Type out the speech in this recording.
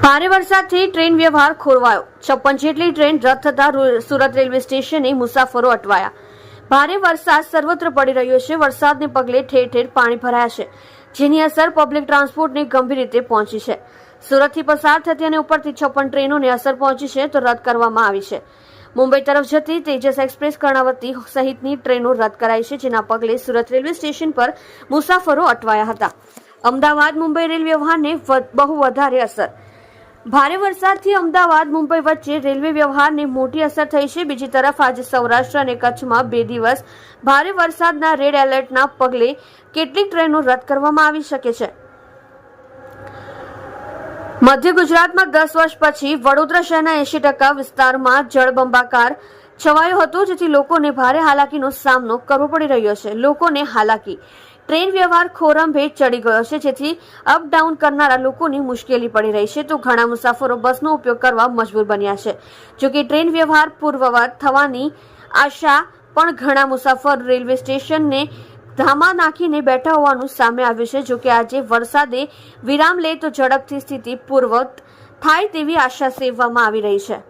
ભારે વરસાદથી ટ્રેન વ્યવહાર ખોરવાયો. 56 જેટલી ટ્રેન રદ થતા સુરત રેલવે સ્ટેશને મુસાફરો અટવાયા. ભારે વરસાદ સર્વત્ર પડી રહ્યો છે. વરસાદને પગલે ઠેર ઠેર પાણી ભરાયા છે, જેની અસર પબ્લિક ટ્રાન્સપોર્ટને ગંભીર રીતે પહોંચી છે. સુરતથી પસાર થતી અને ઉપરથી 56 ટ્રેનોને અસર પહોંચી છે તો રદ કરવામાં આવી છે. મુંબઈ તરફ જતી તેજસ એક્સપ્રેસ, કર્ણાવતી સહિતની ટ્રેનો રદ કરાઈ છે, જેના પગલે સુરત રેલવે સ્ટેશન પર મુસાફરો અટવાયા હતા. અમદાવાદ મુંબઈ રેલ વ્યવહારને બહુ વધારે અસર. ભારે વરસાદથી અમદાવાદ મુંબઈ વચ્ચે રેલવે વ્યવહારને મોટી અસર થઈ છે. બીજી તરફ આજે સૌરાષ્ટ્ર અને કચ્છમાં 2 દિવસ ભારે વરસાદના રેડ એલર્ટના પગલે કેટલીક ટ્રેનો રદ કરવામાં આવી શકે છે. મધ્ય ગુજરાતમાં 10 વર્ષ પછી વડોદરા શહેરના 80% વિસ્તારમાં જળબંબાકાર છવાયો હતો, જેથી લોકોને ભારે હાલાકીનો સામનો કરવો પડી રહ્યો છે. લોકોને હાલાકી. ટ્રેન વ્યવહાર ખોરંભે ચડી ગયો છે, જેથી અપડાઉન કરનારા લોકોની મુશ્કેલી પડી રહી છે, તો ઘણા મુસાફરો બસનો ઉપયોગ કરવા મજબૂર બન્યા છે. જોકે ટ્રેન વ્યવહાર પૂર્વવત થવાની આશા પણ ઘણા મુસાફર રેલવે સ્ટેશનને ધામા નાખીને બેઠા હોવાનું સામે આવ્યું છે. જોકે આજે વરસાદે વિરામ લે તો ઝડપથી સ્થિતિ પૂર્વવત થાય તેવી આશા સેવવામાં આવી રહી છે.